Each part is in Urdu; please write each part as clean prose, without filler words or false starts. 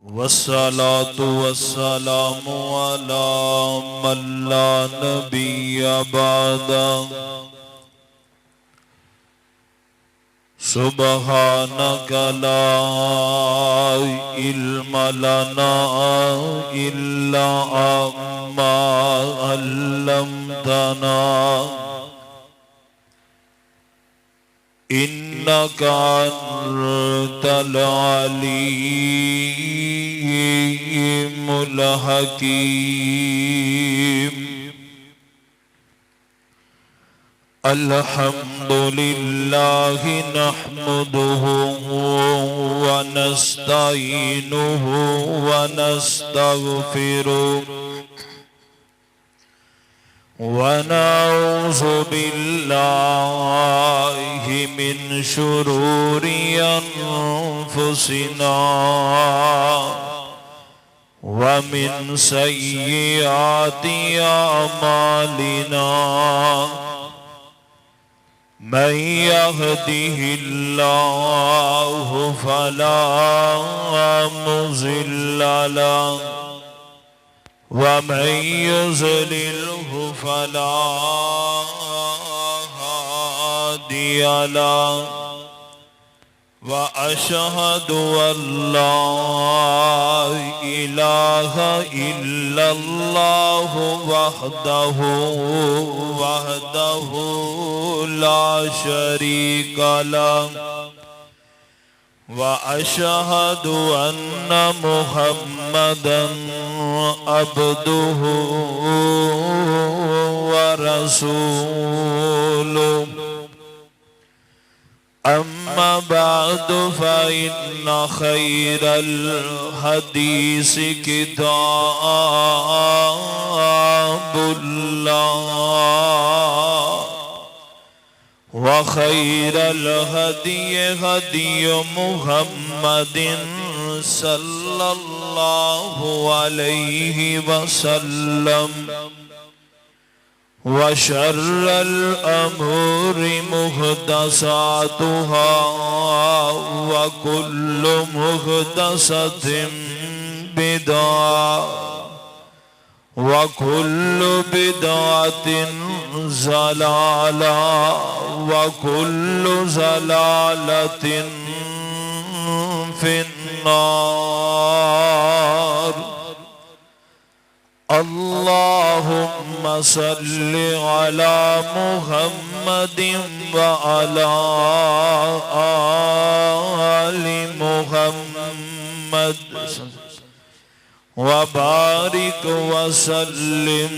والصلاة والسلام على من لا نبي بعده سبحانك لا علم لنا إلا ما علمتنا إنك أنت العليم الحكيم الحمد لله نحمده ونستعينه ونستغفره ونعوذ بالله من شرور أنفسنا ومن سيئات أعمالنا من يهده الله فلا مضل له ومن يضلله فلا هادي له وأشهد أن لا إله إلا الله وحده لا شريك له وأشهد أن محمدًا عبده ورسوله أما بعد فإن خير الحديث كتاب الله وخير الهدي هدي محمد صلى الله عليه وسلم وشر الأمور محدثاتها وكل محدثة بدعة وكل بدعة ضلالة وكل ضلالة في النار اللهم صل على محمد وعلى آل محمد وبارك وسلم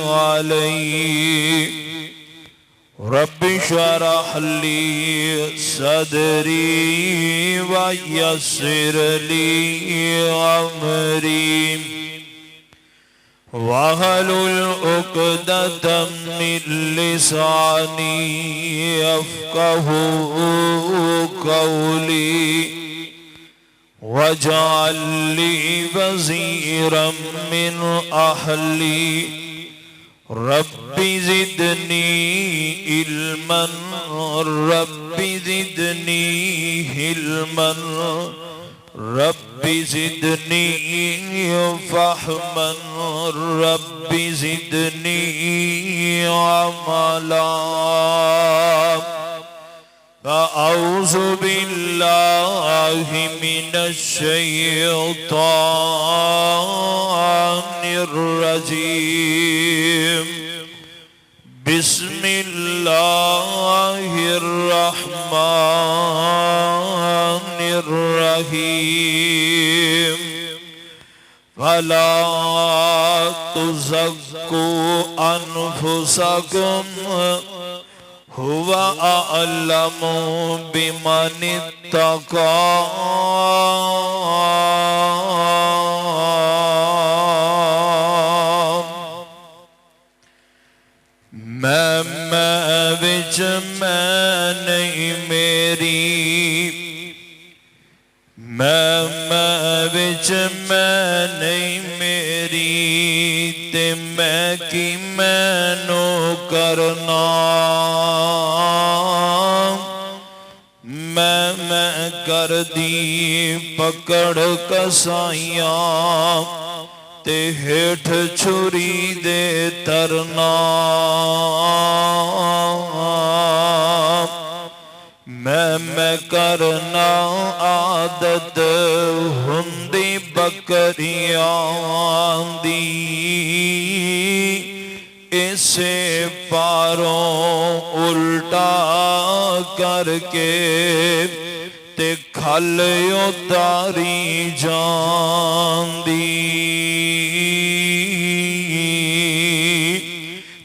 عليه رب اشرح لي صدري ويسر لي أمري واحلل عقدة من لساني يفقهوا قولي واجعل لي وزيرا من أهلي رب زدني علما رب زدني علما رب زدني فهما رب زدني عملا فأعوذ بالله من الشيطان الرجيم بسم الله الرحمن الرحيم فلا تزكوا أنفسكم هو أعلم بمن اتقى میں وچ میں نہیں میری میں وچ میں نہیں میری تے میں کی مینو کرنا میں ਕਰਦੀ ਪਕੜ ਕਸਾਈਆਂ ਤੇ ਹੇਠ ਛੁਰੀ ਦੇ ਤਰਨਾ ਮੈਂ ਕਰਨਾ ਆਦਤ ਹੁੰਦੀ ਬੱਕਰੀਆਂ ਦੀ ਇਸੇ ਪਾਰੋਂ ਉਲਟਾ ਕਰਕੇ ਤੇ ਖਲ ਉਤਾਰੀ ਜਾਂਦੀ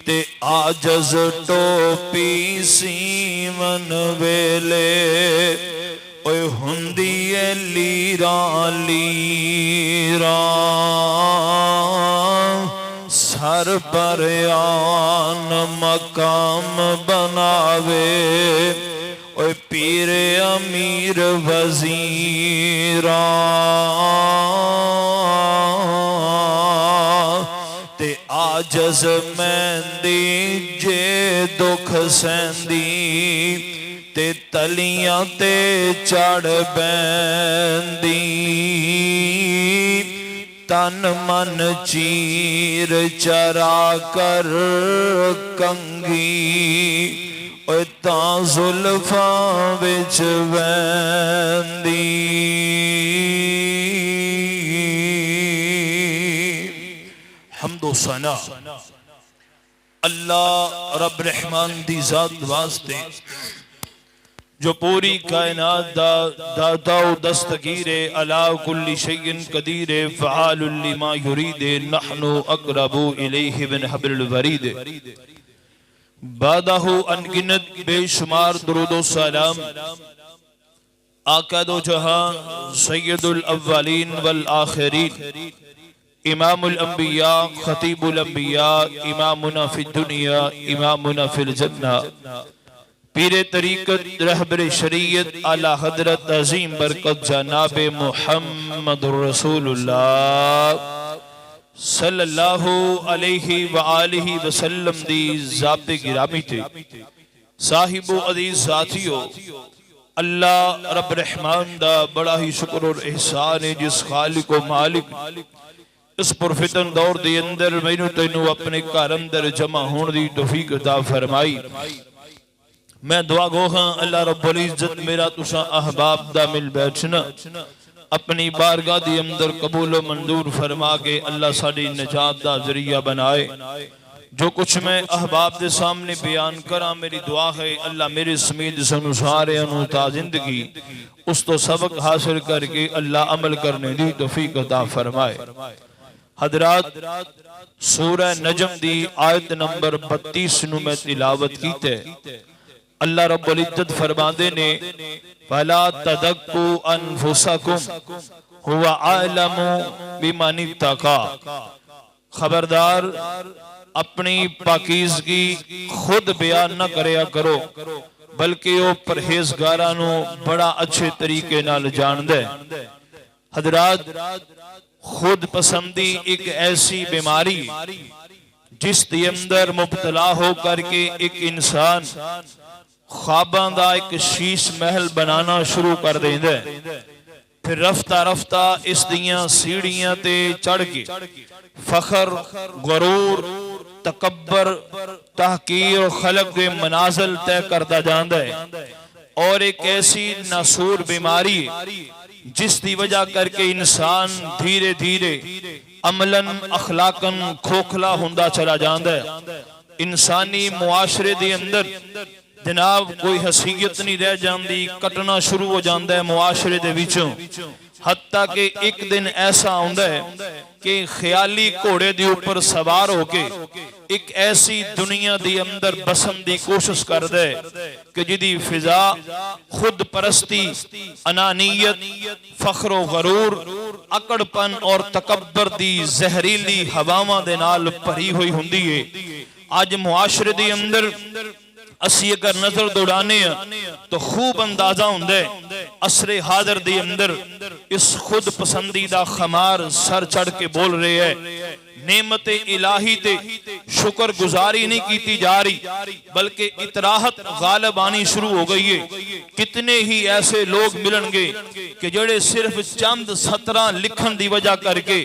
ਤੇ ਆਜਜ਼ ਟੋਪੀ ਸੀਵਨ ਵੇਲੇ ਓਏ ਹੁੰਦੀ ਏ ਲੀਰਾਂ ਲੀਰਾਂ ਸਰ ਬਰਿਆਨ ਮਕਾਮ ਬਣਾਵੇ ਓਏ ਪੀਰ ਅਮੀਰ ਵਜ਼ੀਰਾਂ ਤੇ ਆਜਜ਼ ਮਹਿੰਦੀ ਜੇ ਦੁੱਖ ਸਹਿੰਦੀ ਤੇ ਤਲੀਆਂ ਤੇ ਚੜ ਬੈਂਦੀ ਤਨ ਮਨ ਚੀਰ ਚਰਾ ਕਰ ਕੰਗੀ ਓਏ ਤਾਂ ਜ਼ੁਲਫਾਂ ਵਿੱਚ ਵਹਿੰਦੀ حمد و ثنا اللہ رب رحمان دی ذات واسطے جو پوری کائنات دا داتا و دستگیر علا کل شیء قدیر فعال لما یرید نحن اقرب الیہ من حبل الورید بادہ انگنت بے شمار درود و سلام آقا دو جہاں سید الاولین والآخرین امام الانبیاء خطیب الانبیاء امامنا فی الدنیا امامنا فی الجنہ پیر طریقت رہبر شریعت اعلی حضرت عظیم برکت جناب محمد رسول اللہ صلی اللہ علیہ وآلہ وسلم دی ذات گرامی تھے صاحب و عزیز ذاتیو اللہ رب رحمان دا بڑا ہی شکر اور احسان ہے جس خالق و مالک اس پرفتن دور دے اندر مینو تینو اپنے کار اندر جمع ہون دی توفیق عطا فرمائی میں دعا گو ہاں اللہ رب العزت میرا تسا احباب دا مل بیٹھنا اپنی بارگاہ دی اندر قبول و منظور فرما کے اللہ ساڑی نجات دا ذریعہ بنائے جو کچھ میں احباب دے سامنے بیان کرا میری دعا ہے اللہ میرے سمید سنسارے انہتا زندگی اس تو سبق حاصل کر کے اللہ عمل کرنے دی توفیق عطا فرمائے حضرات سورہ نجم دی آیت نمبر 32 نو میں تلاوت کیتے اللہ رب العزت فرماندے نے فَلَا تَدَقُّوا أَنفُسَكُمْ هُوَ عَالَمُ بِمَنِ اتَّقَى خبردار اپنی پاکیزگی خود بیان نہ کریا کرو بلکہ وہ پرہیزگارانو بڑا اچھے طریقے نال جان دے حضرات خود پسندی ایک ایسی بیماری جس دی اندر مبتلا ہو کر کے ایک انسان خواباں دا ایک شیش محل بنانا شروع کر دیں دے پھر رفتہ رفتہ اس دیاں سیڑھیاں تے چڑھ کے فخر غرور تکبر تحقیر و خلق کے منازل طے کردہ جان دے اور ایک ایسی ناسور بیماری جس دی وجہ کر کے انسان دھیرے دھیرے عملاً اخلاقاً کھوکھلا ہندہ چلا جاندہ ہے انسانی معاشرے دی اندر جناب کوئی حیثیت نہیں رہ جاندی کٹنا شروع ہو جاندہ ہے معاشرے دے وچوں حتیٰ کہ ایک دن ایسا ہوندہ ہے کہ خیالی کوڑے دی اوپر سوار ہو کے ایک ایسی دنیا دی اندر بسن دی کوشش کر دے کہ جدی فضا خود پرستی انانیت فخر و غرور اکڑ پن اور تکبر دی زہریلی ہواواں دے نال پری ہوئی ہوندی ہے آج معاشرے دی اندر اسی اگر نظر دوڑانے ہیں تو خوب اندازہ ہوندے عصر حاضر دے اندر اس خود پسندیدہ خمار سر چڑھ کے بول رہے ہیں، نعمت الہی تے شکر گزاری نہیں کیتی جا رہی بلکہ اطراحت غالب آنی شروع ہو گئی ہے۔ کتنے ہی ایسے لوگ ملن گے کہ جڑے صرف چند سطراں لکھن دی وجہ کر کے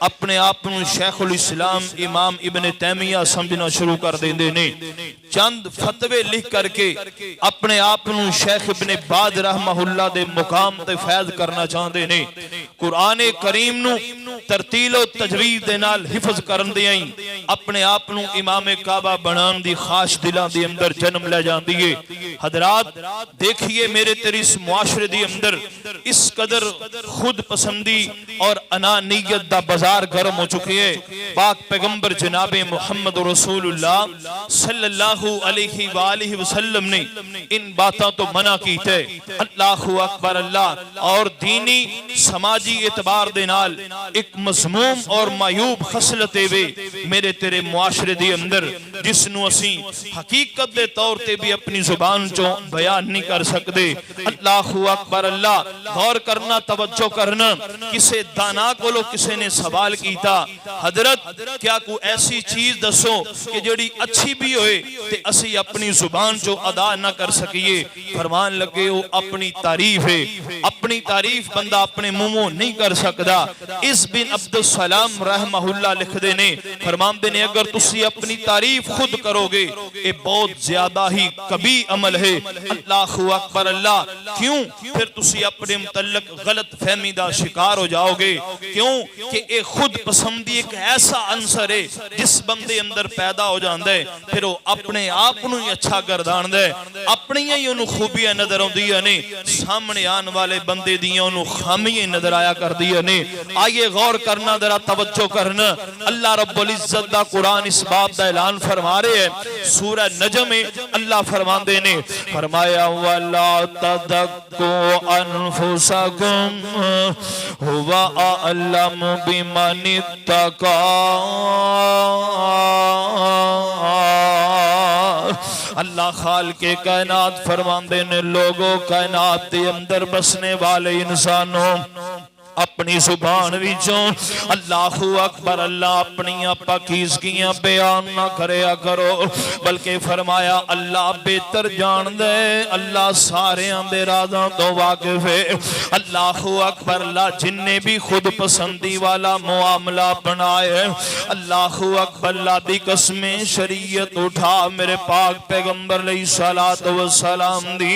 اپنے آپنوں شیخ الاسلام امام ابن تیمیہ سمجھنا شروع کر دیں دے نے، چند فتوے لکھ کر کے اپنے آپنوں شیخ ابن باز رحمہ اللہ دے مقام تے فیض کرنا چاہتے نے۔ قرآن کریم نو ترتیل و تجوید دے نال حفظ کرن دے آئیں اپنے آپنوں امام کعبہ بنان دی خواہش دلان دی اندر جنم لے جان دیئے۔ حضرات دیکھئے میرے تیری اس معاشرے دی اندر اس قدر خود پسندی اور انانیت دا بازار گرم ہو چکے ہیں۔ پاک پیغمبر جناب محمد رسول اللہ صلی اللہ علیہ وآلہ وسلم نے ان باتاں تو منع کی تھے۔ اللہ اکبر اللہ، اور دینی سماجی اعتبار دے نال ایک مضموم اور معیوب خصلتے وے میرے تیرے معاشرے دی اندر جس نو اسی حقیقت دے طور تے بھی اپنی زبان چوں بیان نہیں کر سکتے۔ اللہ اکبر اللہ، غور کرنا، توجہ کرنا۔ کسے دانا کو لو کسے نے سوال کیتا، حضرت کیا کوئی ایسی چیز دسو کہ جڑی اچھی بھی ہوئے تے اسی اپنی زبان چوں ادا نہ کر سکیے؟ فرمان لگے ہو اپنی تعریف ہے، اپنی تعریف بندہ اپنے منہ نہیں کر سکتا۔ اس بن عبد السلام رحمہ اللہ لکھ دینے، فرمان دینے اگر تسی اپنی تعریف خود کرو گے یہ بہت زیادہ ہی کبھی عمل ہے۔ اللہ اکبر اللہ، کیوں؟ پھر تسی اپنے متعلق غلط فہمی دا شکار ہو جاؤ گے۔ کیوں کہ یہ خود پسندی ایک ایسا عنصر ہے جس بندے اندر پیدا ہو جاندہ ہے، پھر وہ اپنے آپ نو ہی اچھا گردان دے، اپنی ہی انہوں خوبیاں نظر ہوں دیا نے، سامنے آن والے بندے دیا انہوں خامیاں نظر آیا کر دیا نے۔ آئیے غور کرنا، ذرا توجہ کرنا۔ اللہ رب العزت دا قرآن اس باب دا اعلان فرما رہے ہیں، سورہ نجم میں اللہ فرمان دینے فرمایا وَلَا تَدَكُّوا أَنفُسَكُمْ هُوَ أَعْلَمُ بِمَنِ اتَّقَى۔ اللہ خالق کائنات فرمان دینے لوگوں کائنات دے اندر بسنے والے انسانوں اپنی زبان وچوں اللہ اکبر اللہ اپنی پاکیزگیاں بیان نہ کریا کرو، بلکہ فرمایا اللہ بہتر جان دے، اللہ سارے دے رازاں تو واقف ہے۔ اللہ اکبر اللہ، جن نے بھی خود پسندی والا معاملہ بنائے، اللہ اکبر اللہ دی قسمیں شریعت اٹھا میرے پاک پیغمبر علیہ الصلوۃ والسلام دی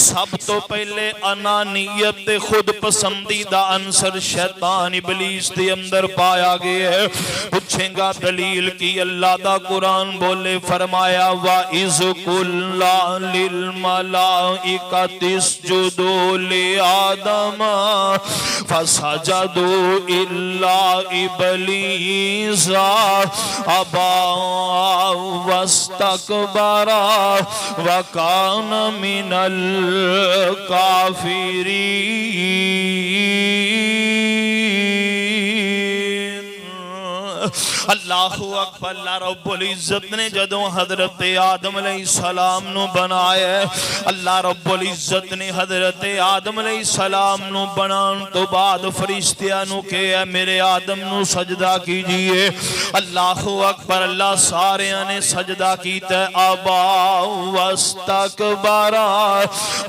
سب تو پہلے انانیت خود پسندی دا عنصر شیطان ابلیس دے اندر پایا گیا ہے۔ پوچھیں گا دلیل کی؟ اللہ دا قرآن بولے فرمایا وَإِذْ قُلْنَا لِلْمَلَائِكَةِ اسْجُدُوا لِآدَمَ فَسَجَدُوا إِلَّا إِبْلِيسَ أَبَى وَاسْتَكْبَرَ وَكَانَ مِنَ الْكَافِرِينَ۔ اللہ اکبر اللہ رب العزت نے جدوں حضرت آدم علیہ السلام نو بنایا، اللہ رب العزت نے حضرت آدم علیہ السلام نو بنان تو بعد فرشتیاں نو کہے میرے آدم نو سجدہ کیجئے۔ اللہ اکبر اللہ، سارے نے سجدہ کیتا ابا واستکبر،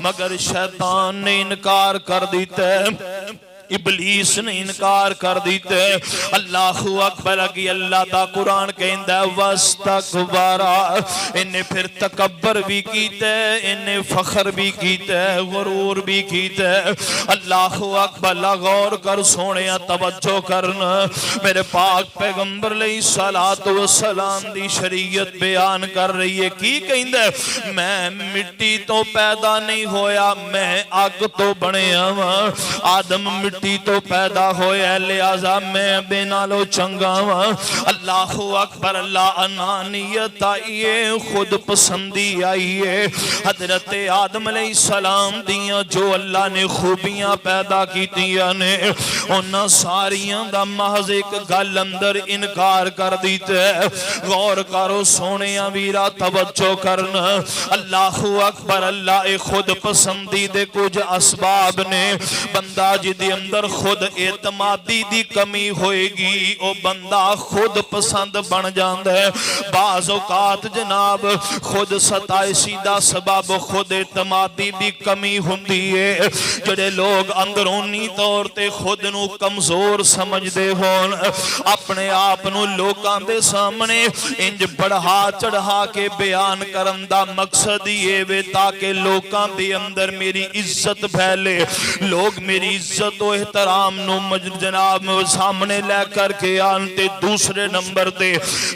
مگر شیطان نے انکار کر دیتا، ابلیس نے انکار کر دیتے۔ اللہ اکبر اگی اللہ دا قرآن کہندہ واستکبر، انہیں پھر تکبر بھی کیتے، انہیں فخر بھی کیتے، غرور بھی کیتے۔ اللہ اکبر غور کر سونے توجہ کرنا، میرے پاک پیغمبر علیہ الصلوۃ والسلام دی شریعت بیان کر رہی ہے۔ کی کہندہ میں مٹی تو پیدا نہیں ہویا، میں آگ تو بنیا ہوں۔ آدم مٹی مٹی تو پیدا ہویا لہذا میں بے نالو چنگا ہوں. اللہ اکبر. اللہ انانیت آئیے, خود پسندی آئیے. حضرت آدم علیہ السلام دیاں جو اللہ نے خوبیاں پیدا کیتیاں نے انہاں ساریاں دا محض ایک گل اندر انکار کر دیتے. غور کرو سونیاں ویرا, توجہ کرنا. اللہ اکبر. اللہ خود پسندی دے کچھ اسباب نے. بندہ جدی اندر خود اعتمادی دی کمی ہوئے گی او بندہ خود پسند بن جاندہ ہے. بعض اوقات جناب خود ستائشی دا سبب خود اعتمادی دی کمی ہوندی ہے. جڑے لوگ اندرونی طور تے خود نو کمزور سمجھ دے ہون, اپنے آپ نو لوکاں دے سامنے انج بڑھا چڑھا کے بیان کرن دا مقصد یہ وے تاکہ لوکاں دے اندر میری عزت پھیلے, لوگ میری عزت و احترام نو جناب سامنے لے کر کے آنتے. دوسرے نمبر دے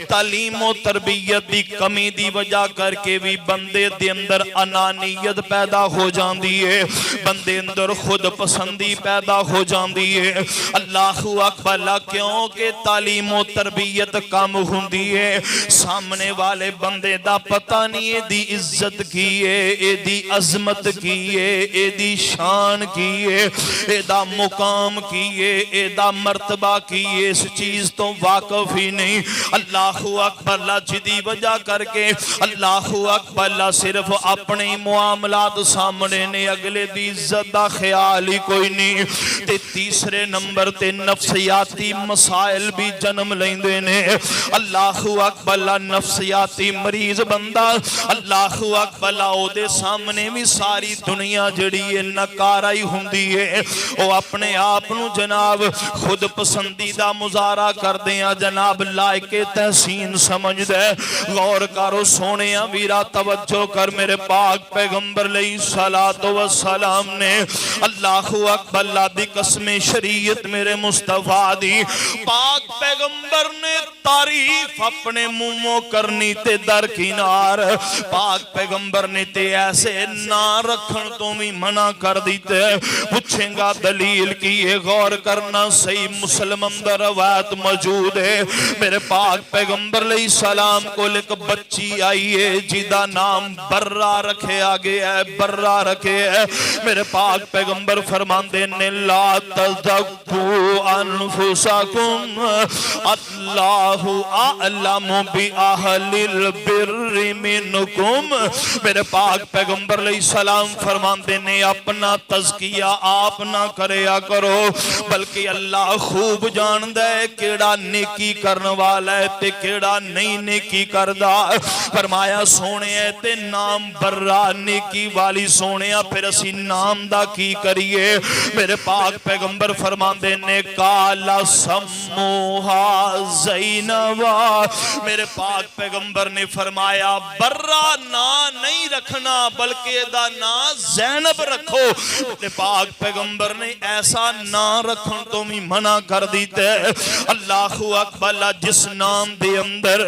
تعلیم و تربیت دی کمی دی وجہ کر کے بھی بندے دے اندر انانیت پیدا ہو جاندی ہے, بندے اندر خود پسندی پیدا ہو جاندی ہے. اللہ اکبر. کیونکہ تعلیم و تربیت کم ہوندی ہے, سامنے والے بندے دا پتہ نہیں اے دی عزت کی ہے, اے دی عظمت کی ہے, اے دی شان کی ہے, اے دا مقام کی ہے, اے دا مرتبہ کی ہے, اس چیز تو واقف ہی نہیں. اللہ اکبر. جدی وجہ کر کے اللہ اکبر صرف اپنے معاملات سامنے نے, اگلے دی عزت دا خیال ہی کوئی نہیں. تے تیسرے نمبر تے نفسیاتی مسائل بھی جنم لیندے نے. اللہ اکبر. نفسیاتی مریض بندہ اللہ اکبر او دے سامنے بھی ساری دنیا جڑی ہے نکارہ ہی ہوندی ہے. او اپنے آپ نو جناب خود پسندیدہ مظاہرہ کر دیاں جناب لائق تحسین سمجھ دے. غور کرو سونیاں ویرا, توجہ کر. میرے پاک پیغمبر علیہ السلام نے اللہ اکبر اللہ دی قسم شریعت میرے مصطفیٰ دی پاک پیغمبر نے تعریف اپنے منہ کرنی تے درکنار. پاک پیغمبر نے تے ایسے نہ رکھن تو بھی منع کر دیتے. پوچھیں گا دلیل کی ہے, غور کرنا. صحیح مسلم اندر روایت موجود ہے. میرے پاک پیغمبر علیہ السلام کو ایک بچی آئی ہے جیدہ نام برہ رکھے آگے ہے, برہ رکھے ہے. میرے پاک پیغمبر فرماندے نے لا تزکو انفسکم اللہ اعلم بی اہل البر منکم. میرے پاک پیغمبر علیہ السلام فرماندے نے اپنا تزکیہ آپ نہ کریا کرو, بلکہ اللہ خوب جان دے کیڑا نیکی کرن والا ہے تے کیڑا نہیں نیکی کردہ. فرمایا سونے ہے تے نام برہ نیکی والی سونے ہے, پھر اسی نام دا کی کریے. میرے پاک پیغمبر فرماندے نے کالا سموہا زینبا. میرے پاک پیغمبر نے فرمایا برہ نا نہیں رکھنا بلکہ دا نا زینب رکھو. میرے پاک پیغمبر نے ایسا نا رکھن تو بھی منع کر دیتے. اللہ اکبر. جس نام دے اندر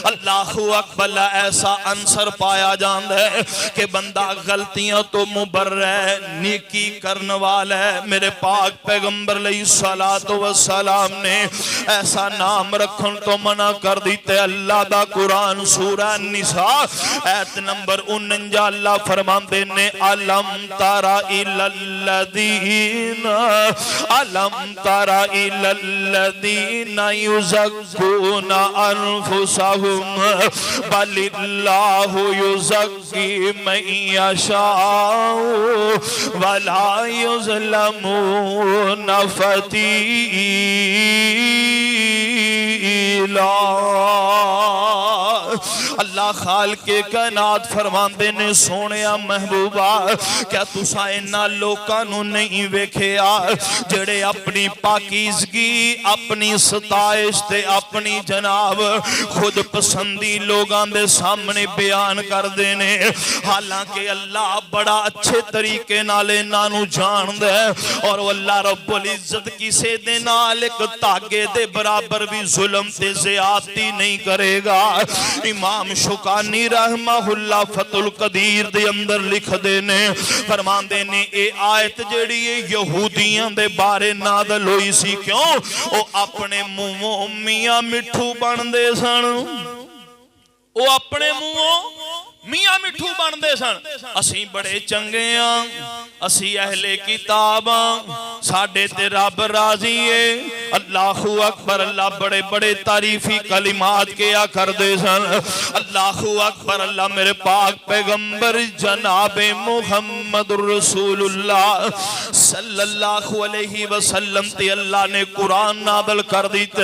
اللہ اکبر ایسا عنصر پایا جاندہ ہے کہ بندہ غلطیاں تو مبرہ نیکی کرن والا ہے, میرے پاک پیغمبر علیہ السلام نے ایسا نام رکھن تو منع کر دیتے. اللہ دا قرآن سورہ نساء ایت نمبر 49 اللہ فرماندے نے علم تارا الالذین علم تارا الالذین یزکون انفسهم بل اللہ یزکی من یشاء ولا یظلمون فتیلا. اللہ خالق کائنات فرماندے نے سونیا محبوبہ کیا تسا انہاں لوکاں نو نہیں ویکھیا جڑے اپنی پاکیزگی اپنی ستائش تے اپنی جناب خود پسندی لوگاں دے سامنے بیان کر دینے, حالانکہ اللہ بڑا اچھے طریقے نال انہاں نو جان دے اور اللہ رب العزت کسے دے نال ایک تاگے دے برابر بھی ظلم تے زیادتی نہیں کرے گا. امام شوکانی رحمہ اللہ فتح القدیر دے اندر لکھ دے نے فرمان دے نے اے آیت جڑی یہودیاں دے بارے نازل ہوئی سی کیوں او اپنے منہوں میاں مٹھو بن دے سن او اپنے منہوں میاں مٹھو بن دے سن اسی بڑے چنگے ہاں اسی اہل کتاب ہاں ساڈے تے رب راضی ہے اللہ اکبر اللہ بڑے بڑے تعریفی کلمات کیا کر دے سن اللہ اکبر اللہ میرے پاک پیغمبر جناب محمد رسول اللہ صلی اللہ علیہ وسلم تے اللہ نے قرآن نازل کر دیتے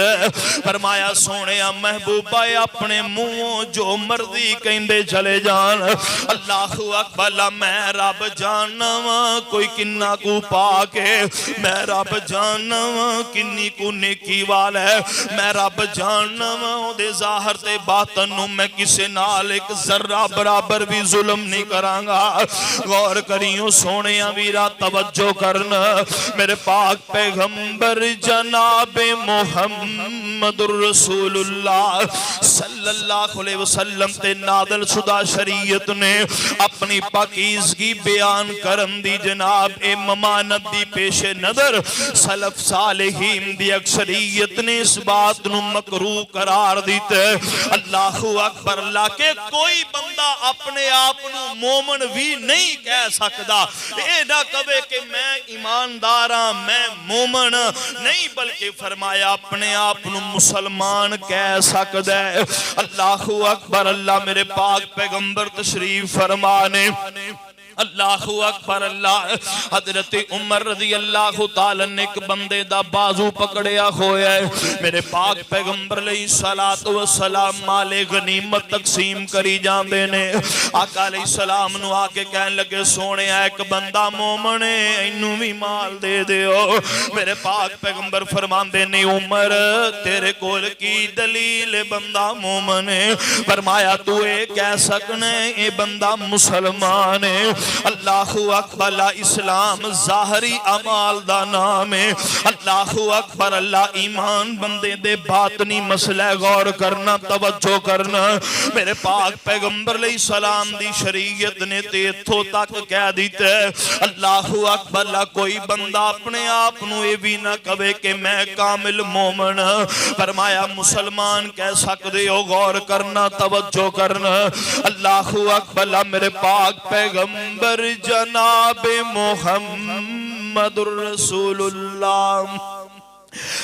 فرمایا سونیا محبوبہ اپنے منہوں جو مرضی کہندے چلے جان اللہ اکبر میں رب جاننا کوئی کنہ کو پاکے میں رب جاننا کنی کو نیکی والا ہے میں رب جاننا دے ظاہر تے باطن نو میں کسے نال ایک ذرہ برابر بھی ظلم نہیں کرانگا غور کریوں سونیاں ویرا توجہ کرنا میرے پاک پیغمبر جناب محمد رسول اللہ صلی اللہ علیہ وسلم تے نازل شدہ شریعت نے اپنی پاکیزگی بیان کرن دی جناب اے ممانت دی پیش نظر سلف صالحین دی اکثریت نے اس بات نو مکروہ قرار دیتے اللہ اکبر اللہ کے کوئی بندہ اپنے آپ نو مومن بھی نہیں کہہ سکتا اے نہ کہے کہ میں ایمانداراں میں مومن نہیں بلکہ فرمایا اپنے آپ نو مسلمان کہہ سکتا ہے اللہ اکبر اللہ میرے پاک پیغمبر تشریف فرمانے اللہ اکبر اللہ حضرت عمر رضی اللہ تعالیٰ نے ایک بندے دا بازو پکڑیا ہویا ہے میرے پاک پیغمبر علیہ السلام مال غنیمت تقسیم کری جاندے نے آقا علیہ السلام نو آکے کہنے لگے سونے ایک بندہ مومن ہے انہوں بھی مال دے دے ہو میرے پاک پیغمبر فرمان دے نے عمر تیرے کول کی دلیل بندہ مومن ہے فرمایا تو اے کہہ سکنے اے بندہ مسلمان ہے اللہ اکبر اسلام ظاہری اعمال دا نام ہے اللہ اکبر اللہ ایمان بندے دے باطنی مسئلہ غور کرنا توجہ کرنا میرے پاک پیغمبر علیہ السلام دی شریعت نے تیتھو تک کہہ دیتے اللہ اکبر اللہ کوئی بندہ اپنے آپ نو یہ بھی نہ کہے کہ میں کامل مومن فرمایا مسلمان کہہ سکتے ہو غور کرنا توجہ کرنا اللہ اکبر اللہ میرے پاک پیغمبر جناب محمد رسول اللہ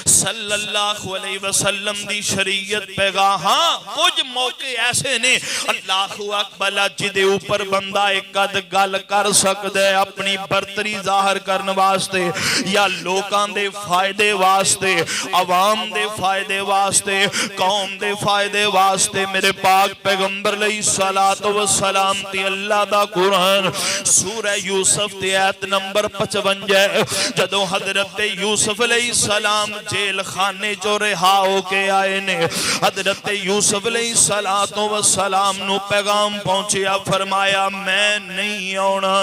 صلی اللہ علیہ وسلم دی شریعت پیغام ہاں کچھ موقع ایسے نے اللہ اکبر جدے اوپر بندہ ایک قد گل کر سکتے اپنی برتری ظاہر کرنے واسطے یا لوکاں دے فائدے واسطے عوام دے فائدے واسطے قوم دے فائدے واسطے میرے پاک پیغمبر علیہ السلام تی اللہ دا قرآن سورہ یوسف تے آیت نمبر 55 جدو حضرت یوسف علیہ السلام جیل خانے جو رہا ہو کے آئے نے حضرت یوسف علیہ السلام نو پیغام پہنچیا فرمایا میں نہیں ہونا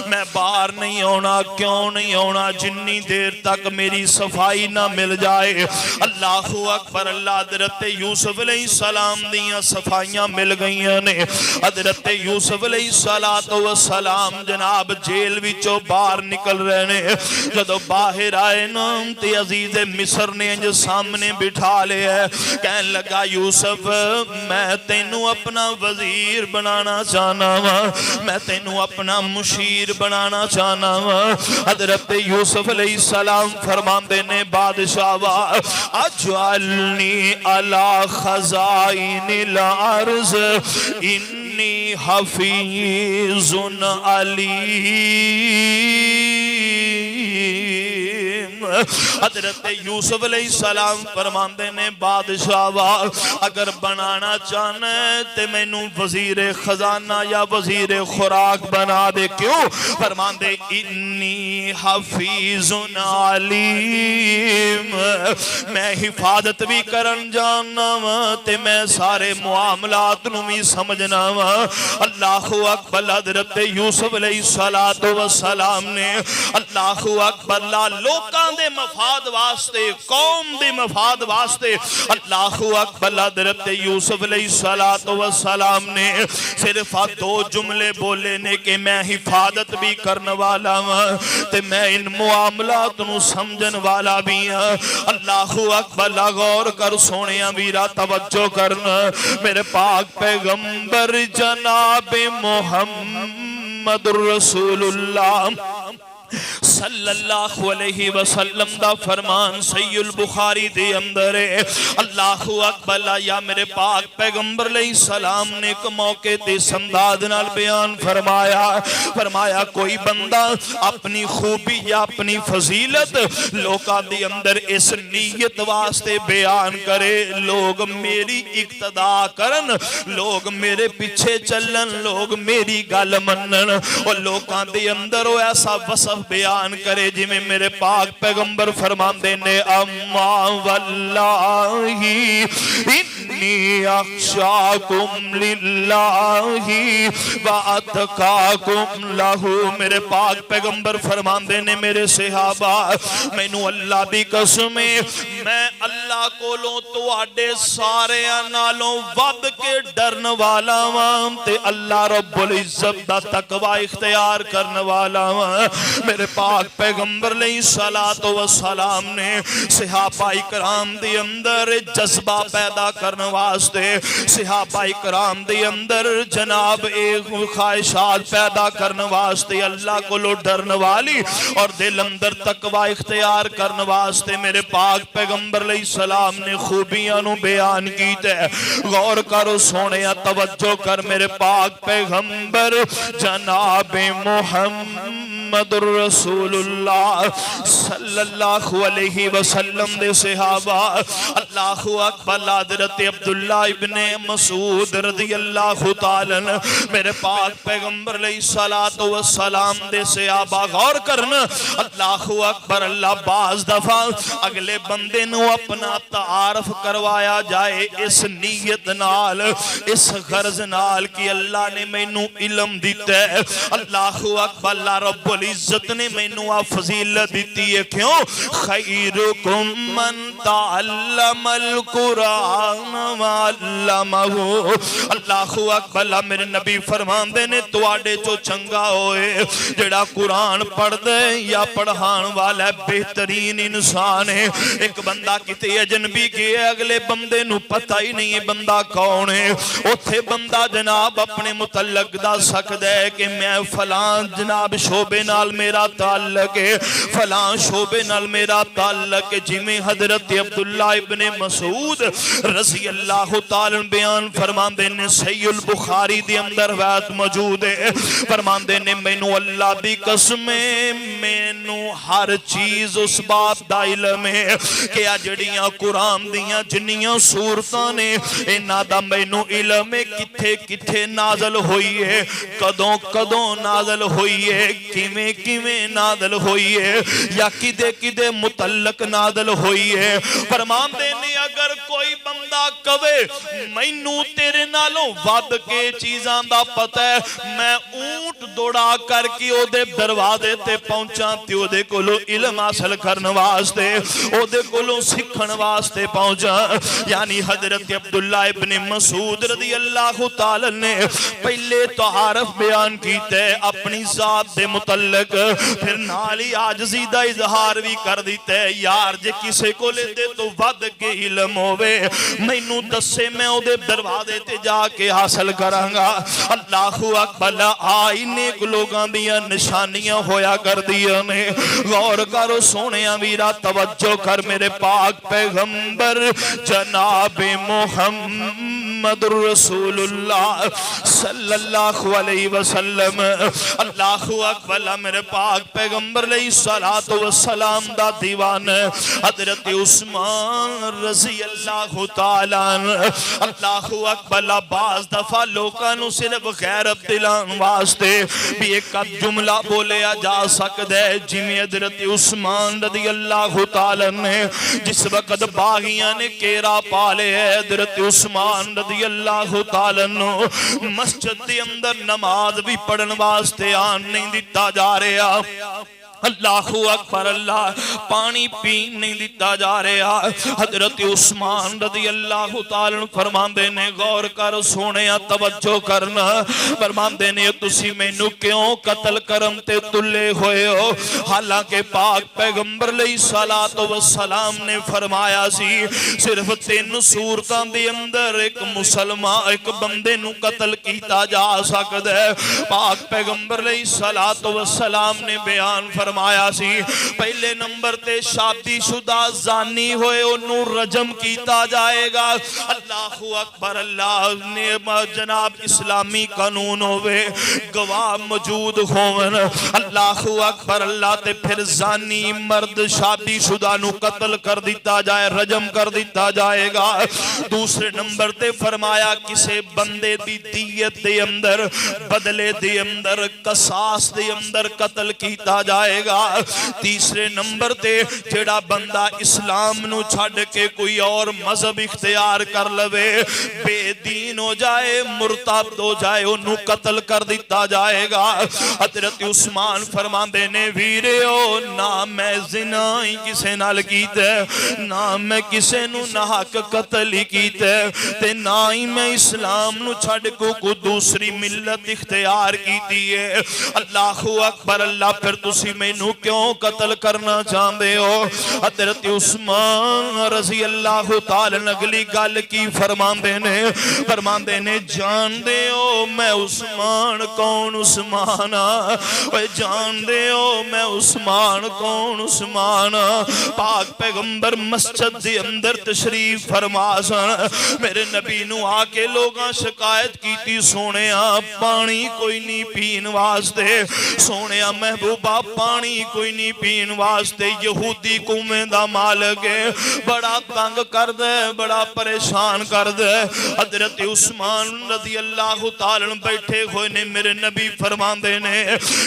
میں باہر نہیں ہونا کیوں نہیں ہونا جنی دیر تک میری صفائی نہ مل جائے اللہ اکبر اللہ حضرت یوسف علیہ السلام دیاں صفائیاں مل گئیاں نے حضرت یوسف علیہ السلام جناب جیل وچوں باہر نکل رہے نے جدو باہر آئے نا تے عزیز مصر نے جو سامنے بٹھا لے ہے کہنے لگا یوسف میں تینوں اپنا وزیر بنانا چاہنا ہوں میں تینوں اپنا مشیر بنانا چاہنا ہوں حضرت یوسف علیہ السلام فرماندے نے بادشاہ اجعلنی علی خزائن الارض انی حفیظ علیم حضرت یوسف علیہ السلام فرماندے نے بادشاہ اگر بنانا چاہنا ہے تے میں نو وزیر خزانہ یا وزیر خوراک بنا دے کیوں فرماندے انی حفیظ علیم میں حفاظت بھی کرن جاننا تے میں سارے معاملات نو بھی سمجھنا اللہ اکبر حضرت یوسف علیہ السلام نے اللہ اکبر لوکاں دے دے مفاد واسطے قوم دے مفاد واسطے اللہ اکبر حضرت یوسف علیہ السلام نے صرف دو جملے بولے نے کہ میں حفاظت بھی کرنے والا ہوں تے میں ان معاملات نو سمجھن والا بھی ہوں اللہ اکبر غور کر سونیا ویرا توجہ کرنا میرے پاک پیغمبر جناب محمد رسول اللہ صلی اللہ علیہ وسلم دا فرمان صحیح البخاری دے اندر ہے اللہ اکبر یا میرے پاک پیغمبر علیہ السلام نے ایک موقع تے سمداد نال بیان فرمایا کوئی بندہ اپنی خوبی یا اپنی فضیلت لوکاں دے اندر اس نیت واسطے بیان کرے لوگ میری اقتدا کرن لوگ میرے پیچھے چلن لوگ میری گل منن اور لوکاں دے اندر وہ ایسا وصف بیان کرے جی میں میرے پاک پیغمبر فرماندے نے اما واللہ انی اخشاکم للہ واتقاکم لہو میرے پاک پیغمبر فرماندے نے میرے صحابہ مینوں اللہ دی قسم میں اللہ کولوں تواڈے سارے نالوں ود کے ڈرن والا ہاں تے اللہ رب العزت دا تقوی اختیار کرن والا ہاں میرے پاک پیغمبر علیہ السلام نے صحابہ کرام دے اندر جذبہ پیدا کرنے واسطے صحابہ کرام دے اندر جناب ایک خواہشات پیدا کرنے واسطے اللہ کو لو ڈرن والی اور دل اندر تقوی اختیار کرنے واسطے میرے پاک پیغمبر علیہ السلام نے خوبیاں نو بیان کیتے غور کرو سونیا توجہ کر میرے پاک پیغمبر جناب محمد رسول اللہ صلی اللہ علیہ وسلم دے صحابہ اللہ اکبر حضرت عبداللہ ابن مسعود رضی اللہ تعالی میرے پاک پیغمبر علیہ السلام دے صحابہ غور کرنا اللہ اکبر اللہ بعض دفعہ اگلے بندے نو اپنا تعارف کروایا جائے اس نیت نال اس غرض نال کہ اللہ نے مینوں علم دیتا ہے اللہ اکبر اللہ رب العزت نے مینوں آ فضیلت دیتی ہے کیوں خیرکم من تعلم القرآن وعلمہ اللہ اکبر اللہ میرے نبی فرمان دے نے تواڈے چو چنگا ہوئے جڑا قرآن پڑھ دے یا پڑھان والا بہترین انسان ہے ایک بندہ کتے اجنبی گیا اگلے بندے نو پتہ ہی نہیں بندہ کون ہے اتھے بندہ جناب اپنے متعلق دا سکتا ہے کہ میں فلان جناب شعبے نال میرا تعلق ہے فلان شعبے نال میرا تعلق ہے جی میں حضرت عبداللہ ابن مسعود رضی اللہ تعالی بیان فرماندے نے صحیح البخاری دی اندر روایت موجود ہے فرماندے نے مینوں اللہ دی قسم مینوں ہر چیز اس بات دا علم ہے کہ جڑیاں قرآن دیاں جنیاں صورتاں نے انہاں دا مینوں علم ہے کتھے کتھے نازل ہوئی ہے کدوں کدوں نازل ہوئی ہے کیویں کیویں نازل ہوئی ہے یا کدے کدے متعلق نازل ہوئی ہے فرماندے نے اگر کوئی بندہ کہے مینوں تیرے نالوں ود کے چیزاں دا پتہ ہے میں اونٹ دوڑا کر کے او دے دروازے تے پہنچاں تے او دے کولو علم حاصل کرن واسطے او دے کولو سکھن واسطے پہنچاں یعنی حضرت عبداللہ ابن مسعود رضی اللہ تعالی نے پہلے تعارف بیان کیتے اپنی ذات دے متعلق پھر نالی عاجزی دا اظہار بھی کر دیتے یار جے کسے کو لے دے تو ود کے علم ہوئے مینوں دسے میں او دے دروازے تے جا کے حاصل کرانگا اللہ اکبر آئینے کو لوگاں دیا نشانیاں ہویا کر دیا نے غور کرو سونیاں ویرا توجہ کر میرے پاک پیغمبر جناب محمد رسول اللہ صلی اللہ علیہ وسلم اللہ اکبر میرے پاک پیغمبر علیہ السلام دا دیوان حضرت عثمان رضی اللہ تعالی اللہ اکبر بعض دفعہ لوکاں نو صرف غیرت دلان واسطے بھی ایک جملہ بولیا جا سکتا ہے جنہیں حضرت عثمان رضی اللہ تعالی نے جس وقت باغیاں نے کیرا پالے ہے حضرت عثمان رضی اللہ تعالی نے مسجد دے اندر نماز بھی پڑھن واسطے آن نہیں دیتا جا رہا اللہ اکبر اللہ پانی پین نہیں دیتا جا رہا حضرت عثمان رضی اللہ تعالی فرماندے نے غور کر سونیا توجہ کرنا فرماندے نے تسی مینوں کیوں قتل کرن تے تلے ہوئے ہو حالانکہ پاک پیغمبر علیہ الصلوۃ والسلام نے فرمایا سی صرف 3 صورتاں دے اندر ایک مسلمان ایک بندے نو قتل کیتا جا سکدا ہے پاک پیغمبر علیہ الصلوۃ والسلام نے بیان فرمایا سی پہلے نمبر تے شادی شدہ زانی ہوئے انہوں رجم کیتا جائے گا اللہ اکبر اللہ نے جناب اسلامی قانون ہوئے گواہ موجود ہون اللہ اکبر اللہ تے پھر زانی مرد شادی شدہ نو قتل کر دیتا جائے رجم کر دیتا جائے گا دوسرے نمبر تے فرمایا کسے بندے دی دیت دے اندر بدلے دے اندر قصاص دے اندر قتل کیتا جائے گا تیسرے نمبر تے جڑا بندہ اسلام نو چھڑ کے کوئی اور مذہب اختیار کر لوے بے دین ہو جائے مرتد ہو جائے انہوں قتل کر دیتا جائے گا حضرت عثمان فرماندے نے ویریو نہ میں زنا ہی کسے نال کیتے نہ میں کسے نو نحق قتل ہی کیتے تے نہ ہی میں اسلام نو چھڑ کو دوسری ملت اختیار کیتی ہے اللہ اکبر اللہ پھر تسی مینوں کیوں قتل کرنا چاہتے ہو حضرت عثمان رضی اللہ تعالی اگلی گل کی فرماندے نے جان دے ہو میں عثمان کون عثمان جان دے ہو میں عثمان کون عثمان پاک پیغمبر مسجد دے اندر تشریف فرما سن میرے نبی نو آ کے لوگاں شکایت کیتی سونیا پانی کوئی نہیں پین واسطے سونیا محبوبہ پانی کوئی نہیں پین واسطے یہودی قومیں دا مالک ہے بڑا تنگ کر دے بڑا پریشان کر دے حضرت عثمان رضی اللہ تعالی بیٹھے ہوئے نے میرے نبی فرماندے نے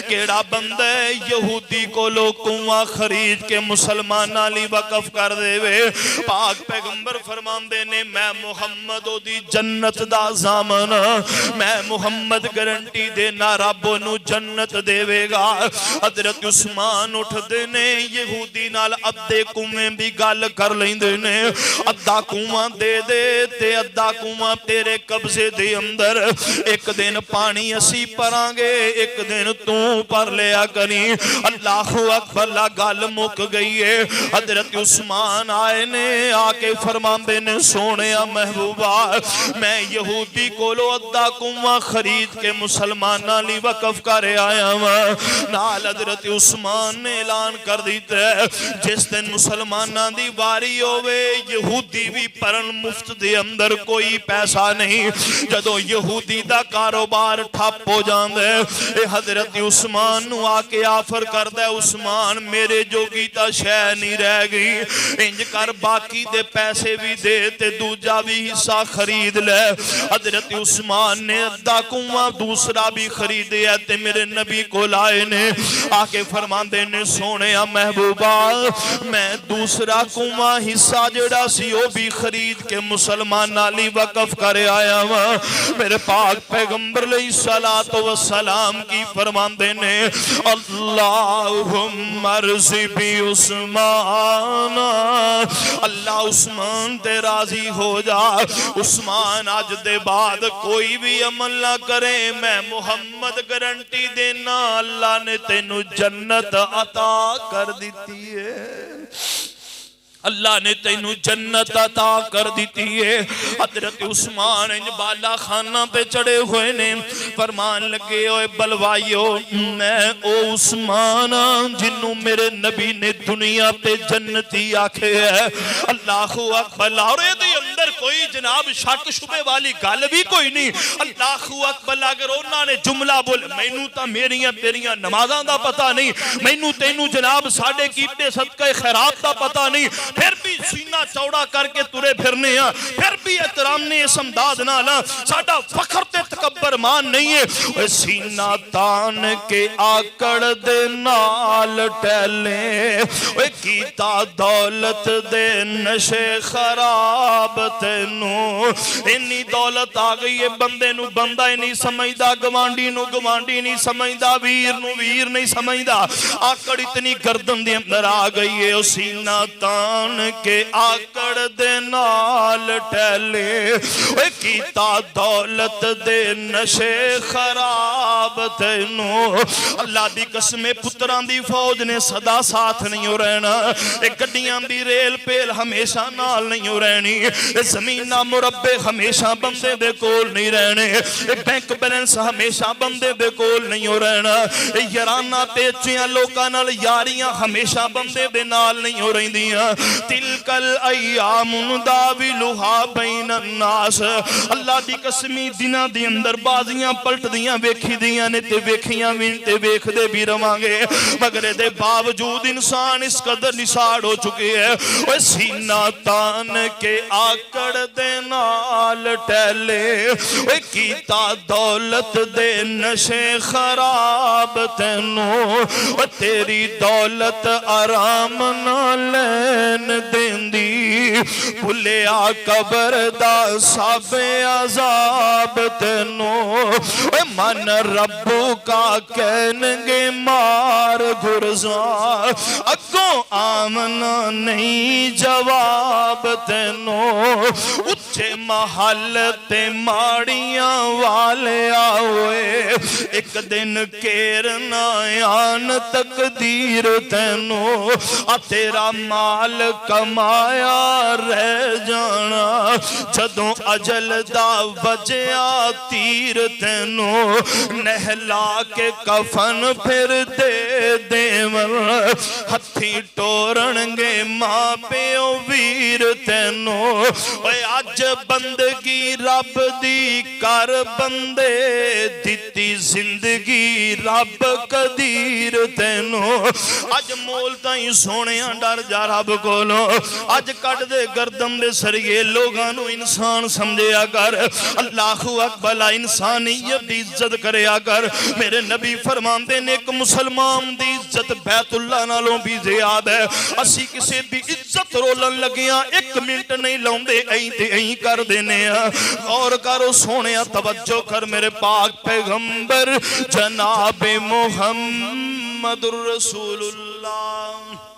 کیڑا بندہ یہودی کو لو کنواں خرید کے مسلماناں لی وقف کر دے وے پاک پیغمبر فرماندے نے میں محمد دی جنت دا ضامن میں محمد گارنٹی دینا رب نو جنت دے وے گا حضرت عثمان اٹھ دینے یہودی نال ادھے کنویں بھی گل کر لیندے نے ادھا کنواں دے دے تے ادھا کنواں تیرے قبضے دے اندر ایک دن پانی اسی پرانگے ایک دن تو پر لیا کریں اللہ اکبر لا گل مک گئی ہے حضرت عثمان آئے نے آکے فرماندے نے سونیا محبوبہ میں یہودی کو لو ادھا کنواں خرید کے مسلمانہ لی وقف کرے آیا ہوں نال حضرت عثمان نے اعلان کر دیتا ہے جس دن مسلمانہ دی واری ہوئے یہودی بھی پرن مفت دے اندر کوئی پیسہ نہیں جدو یہودی دا کاروبار ٹھپ ہو جان دے اے حضرت عثمان نو آکے آفر کر دے عثمان میرے جو گیتا شے نہیں رہ گئی انج کر باقی دے پیسے بھی دے تے دوجہ بھی حصہ خرید لے حضرت عثمان نے ادھا کنواں دوسرا بھی خریدے تے میرے نبی کو لائے نے آکے فرماندے نے سونیا محبوبہ میں دوسرا کنواں حصہ جڑا سی وہ بھی خرید کے مسلمان علی وقف کرے آیا ہوں میرے پاک پیغمبر علیہ الصلوۃ والسلام کی فرماندے نے اللہم ارضی بی عثمان اللہ عثمان تے راضی ہو جا عثمان آج دے بعد کوئی بھی عمل نہ کرے میں محمد گارنٹی دینا اللہ نے تینو جنت عطا کر دیتی ہے اللہ نے تینو جنت عطا کر دیتی ہے حضرت عثمان انج بالا خانہ پہ چڑے ہوئے نے فرمان لگے اوے بلوائیو میں او عثمان جنوں میرے نبی نے دنیا پہ جنتی آکھے ہے اللہ اکبر اور یہ دی اندر کوئی جناب شک شبے والی گل بھی کوئی نہیں اللہ اکبر اگر انہوں نے جملہ بول مینوں تا میریاں تیریاں نمازاں دا پتہ نہیں مینوں تینوں جناب ساڑے کیتے صدقہ خیرات دا پتہ نہیں پھر بھی سینہ چوڑا کر کے ترے پھرنے ہیں پھر بھی احترام نے اس امداد نہ لا ساڑا فخر تے تکبر مان نہیں ہے سینہ تان کے آکڑ دے نال ٹیلیں کیتا دولت دے نشے خراب تے تینوں اینی دولت آ گئی ہے بندے نو بندہ ہی نہیں سمجھدا گوانڈی نو گوانڈی نہیں سمجھدا ویر نو ویر نہیں سمجھدا آکڑ اتنی گردن دے اندر آ گئی ہے او سینہ تان کے آکڑ دے نال ٹھہلے اے کیتا دولت دے نشے خراب تینوں اللہ دی قسم پتران دی فوج نے صدا ساتھ نہیں ہو رہنا ایک گڈیاں دی ریل پیل ہمیشہ نال نہیں ہو رہنی زمینہ مربع ہمیشہ بندے دے کول نہیں رہنے بینک بیلنس ہمیشہ بندے دے کول نہیں ہو رہنا یارانہ تیچیاں لوکاں نال یاریاں ہمیشہ بندے دے نال نہیں ہو رہندیاں تلکل ایام نداولھا بین الناس اللہ دی قسمی دنہ دی اندر بازیاں پلٹ دیاں ویکھی دیاں نے تے ویکھیاں تے ویکھ دے بھی رواںگے مگر دے باوجود انسان اس قدر نساڑ ہو چکے ہیں وہ سینہ تان کے آکڑ دے نال ٹھہلے وہ کیتا دولت دے نشے خراب تینوں وہ تیری دولت آرام نہ لین دیندی بھلیا قبر دا سب عذاب تینوں من ربو کا کہنگے مار گھرزا اگوں آمنا نہیں جواب تینوں اچھے محل تے ماڑیاں والے آوے ایک دن کیرنا آن تقدیر تینوں تیرا مال کمایا رہ جانا جدوں اجل دا وجیا تیر تینوں نہلا کے کفن پھر دے دیون ہتھی ٹورنگے ماں پیو ویر تینوں اے اج بندگی رب دی کر بندے دیتی زندگی رب قدیر تینوں اج مول تائیں سونیاں ڈر جا رب کولو اج کٹ دے گردن دے سریے لوگاں نو انسان سمجھیا کر اللہ اکبر انسانیت دی عزت کریا کر میرے نبی فرماندے نے ایک مسلمان دی عزت بیت اللہ نالوں بھی زیاد ہے اسی کسی بھی عزت رولن لگیاں ایک منٹ نہیں لاؤندے این تے این کر دینے اور کرو سونیا توجہ کر میرے پاک پیغمبر جناب محمد الرسول اللہ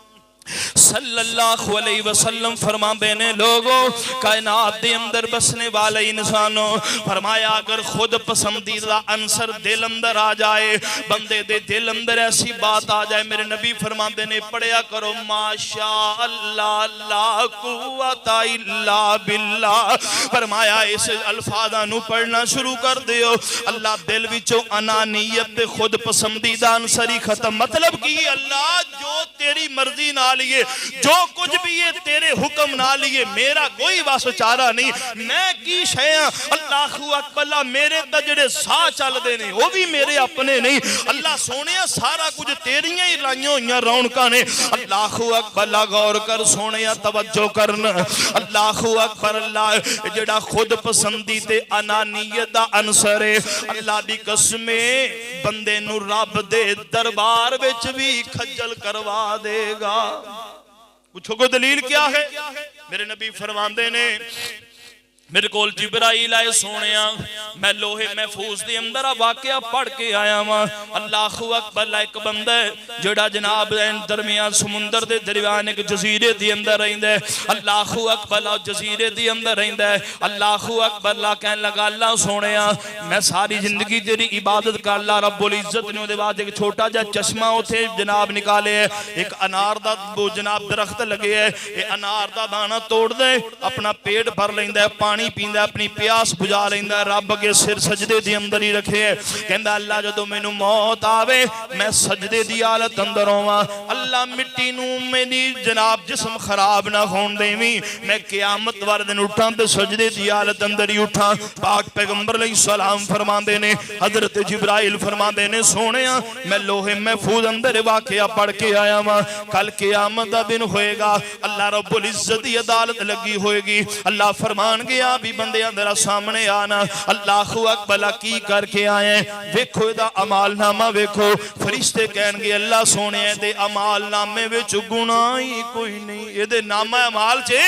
صلی اللہ علیہ وسلم فرماندے نے لوگوں کائنات دے اندر بسنے والے انسانوں فرمایا اگر خود پسندیدہ عنصر دل اندر آ جائے بندے دے دل اندر ایسی بات آ جائے میرے نبی فرماندے نے پڑھیا کرو ماشاء اللہ لا قوت الا باللہ فرمایا اس الفاظاں نو پڑھنا شروع کر دیو اللہ دل وچوں انانیت تے خود پسندیدہ عنصری ختم مطلب کی اللہ جو تیری مرضی نہ لیے جو کچھ بھی یہ تیرے حکم نہ لیے میرا کوئی واسو چارہ نہیں میں کی شیعہ اللہ اکبر میرے تجڑے سا چل دینے وہ بھی میرے اپنے نہیں اللہ سونیا سارا کچھ تیریاں ہی لائیوں یا رونکا نے اللہ اکبر غور کر سونیا توجہ کرنا اللہ اکبر اللہ جڑا خود پسندی تے انانیت دا عنصر ہے اللہ دی قسمیں بندے نو رب دے دربار وچ بھی کھجل کروا دے گا پوچھو کو دلیل کیا ہے میرے نبی فرماندے نے میرے کول جبرائیل آئے سونیا میں لوہے محفوظ دے اندر واقعہ پڑھ کے آیا ماں اللہ اکبر ایک بندہ جڑا جناب درمیان سمندر دے درمیان ایک جزیرے دے اندر رہندہ ہے اللہ اکبر جزیرے دے اندر رہندہ ہے اللہ اکبر اللہ کہنے لگا اللہ سونیا میں ساری زندگی تیری عبادت کا اللہ رب العزت نے دے بعد ایک چھوٹا جا چشمہ ہوتے جناب نکالے ہے ایک انار دا جناب درخت لگے ہے یہ انار دا دانا توڑ دے اپنا پیٹ بھر لیندہ ہے پانی پیندہ اپنی پیاس بجھا لیندہ رب کے سر سجدے دی اندر ہی رکھے کہندہ اللہ جدو میں نو موت آوے میں سجدے دی آلت اندر ہوا اللہ مٹی نو میری جناب جسم خراب نہ ہون دیویں میں قیامت واردن اٹھاں تے سجدے دی آلت اندر ہی اٹھاں پاک پیغمبر علیہ السلام فرماندے نے حضرت جبرائیل فرماندے نے سونیا میں لوہے محفوظ اندر واقعہ پڑھ کے آیا ہوں کل قیامت دا دن ہوئے گا اللہ رب العزت دی عدالت لگی ہوئے گی اللہ فرمان گیا بھی بندیاں ذرا سامنے آنا اللہ اکبر کی کر کے آئے ویکھو دا عمال نامہ ویکھو فرشتے کہن گے اللہ سونے دے عمال نامے وچ گناہ ہی کوئی نہیں یہ دے نامہ عمال چے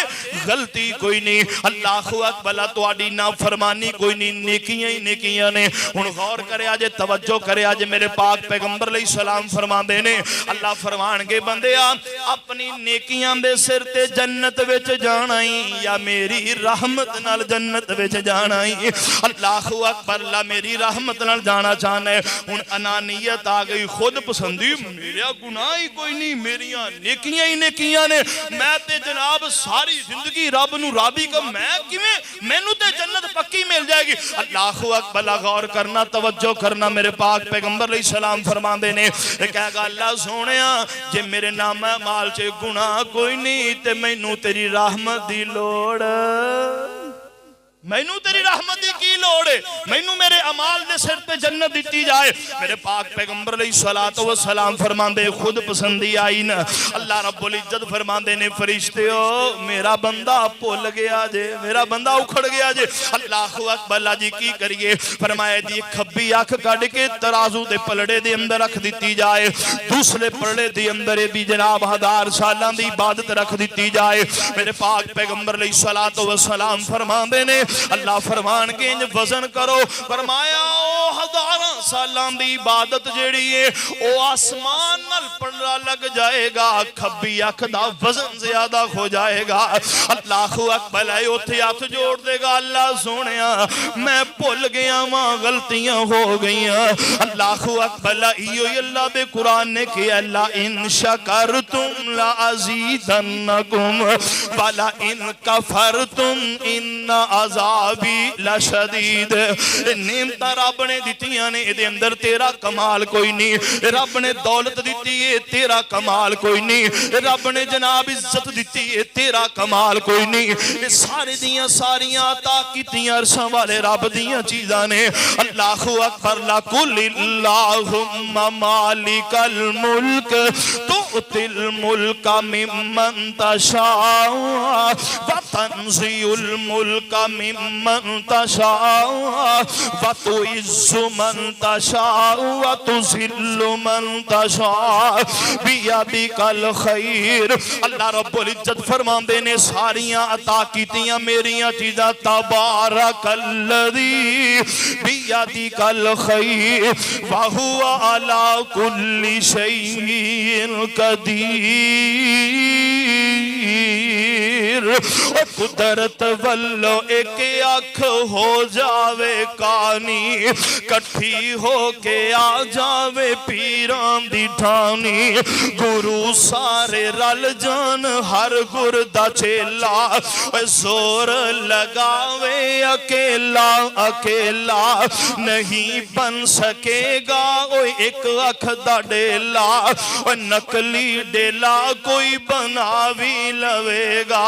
غلطی کوئی نہیں اللہ اکبر تواڈی نافرمانی کوئی نہیں نیکیاں ہی نیکیاں نے ہن غور کرے آجے توجہ کرے آجے میرے پاک پیغمبر علیہ السلام فرماندے نے اللہ فرمان کے بندیا اپنی نیکیاں دے سر تے جنت وچ جانا ہی یا میری رحمت نال جنت وچ جانا ہی اللہ اکبر اللہ میری رحمت نال جانا چاہنا ہے ہن انانیت آ گئی خود پسندی میرا گناہ ہی کوئی نہیں میریاں نیکیاں ہی نیکیاں نے میں تے جناب ساری زندگی رب نو رابی کا میں کیویں مینوں تے جنت پکی مل جائے گی اللہ اکبر غور کرنا توجہ کرنا میرے پاک پیغمبر علیہ السلام فرماندے نے کہے گا اللہ سونیا جے میرے نام مال چے گناہ کوئی نہیں تے مینوں تیری رحمت دی لوڑ مینوں تیری رحمت دی کی لوڑ ہے مینوں میرے عمال دے سر پہ جنت دیتی جائے میرے پاک پیغمبر علیہ السلام فرماندے خود پسندی آئی نا اللہ رب العزت فرماندے نے فرشتیو میرا بندہ بھول گیا جے میرا بندہ اکھڑ گیا جے اللہ اکبر اللہ جی کی کریے فرمایا جی کھبی آنکھ کڈ کے ترازو دے پلڑے دے اندر رکھ دیتی جائے دوسرے پلڑے دے اندر بھی جناب 1000 سالاں دی عبادت رکھ دیتی جائے میرے پاک پیغمبر علیہ السلام فرماندے نے اللہ فرمان کے وزن کرو فرمایا او 1000 سالاں دی عبادت جیڑی ہے او آسمان نال پڑھا لگ جائے گا کھبی اکھ دا وزن زیادہ ہو جائے گا اللہ اکبر اے اوتھے ہاتھ جوڑ دے گا اللہ سونیا میں بھول گیا ماں غلطیاں ہو گئیاں اللہ اکبر ایو اللہ بے قرآن نے کہ اللہ ان شکرتم لازیدنکم ولا ان کفرتم ان عذابی لشدید نعمت رب نے دیتیاں نے دے اندر تیرا کمال کوئی نہیں رب نے دولت دیتی ہے تیرا کمال کوئی نہیں رب نے جناب عزت دیتی ہے تیرا کمال کوئی نہیں سارے دیاں ساریاں عطا کیتیاں عرشاں والے رب دیاں چیزاں نے اللہ اکبر لقل اللہم مالک الملک تؤتی الملک ممن تشاء وتنزع الملک ممن تشاء وتعز من تشاء وتذل من تشاء بیدک الخیر اللہ رب العزت فرماندے نے ساریاں عطا کیتیاں میریاں چیزاں تبارک الذی بیدک الخیر وہو علی کل شیء قدیر قدرت والو ایک آنکھ ہو جاوے کانی کٹھی ہو کے آ جاوے پیران دی ٹھانی گرو سارے رل جان ہر گردہ چیلا زور لگاوے اکیلا اکیلا نہیں بن سکے گا ایک آنکھ دا ڈیلا نقلی ڈیلا کوئی بناوی لوے گا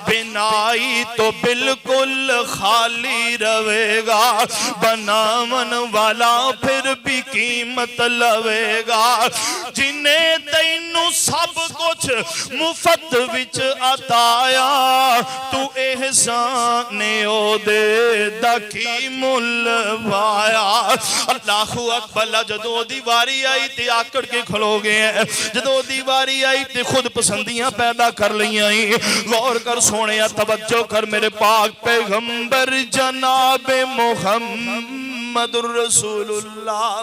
بنائی تو بالکل خالی روے گا بناون والا پھر بھی قیمت لوے گا جنہیں تینوں سب کچھ مفت وچ عطایا تو احسان او دے دکی مل وایا اللہ اکبر جدو دیواری آئی تے آکڑ کے کھلو گئے ہیں جدو دیواری آئی تے خود پسندیاں پیدا کر لیا ہی غور کر سونے توجہ کر میرے پاک پیغمبر جناب محمد الرسول اللہ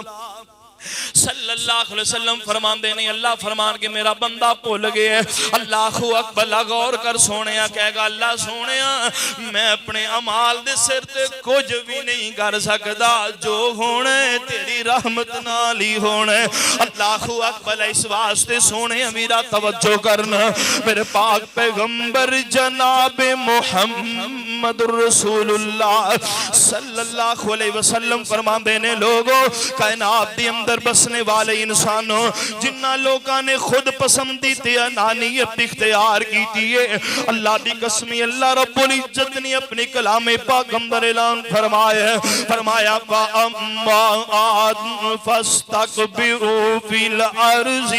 صلی اللہ علیہ وسلم فرمان دے نہیں اللہ فرمان کے میرا بندہ بھول گئے اللہ اکبر غور کر سونیا کہے گا اللہ سونیا میں اپنے عمال دے سر تے کچھ بھی نہیں کر سکتا جو ہونے تیری رحمت نالی ہونے اللہ اکبر اس واسطے سونے میرا توجہ کرنا میرے پاک پیغمبر جناب محمد الرسول اللہ صلی اللہ علیہ وسلم فرمان دینے لوگوں کائنات دی اندر بسنے والے انسانوں جنہ لوگاں نے خود پسندی تے انانیت اختیار کی تیئے اللہ دی قسمی اللہ رب العزت نے اپنی کلام پاک اندر اعلان فرمایا وَأَمَّا عَادٌ فَاسْتَكْبِرُوا فِي الْأَرْضِ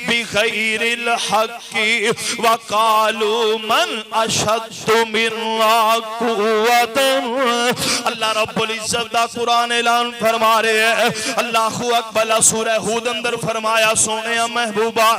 بِغَيْرِ الْحَقِّ وَقَالُوا مَنْ أَشَدُّ مِنَّا قوت. اللہ رب العزت دا قرآن اعلان فرما رہے ہیں. اللہ اکبر. سورہ ہود اندر فرمایا سونے محبوبہ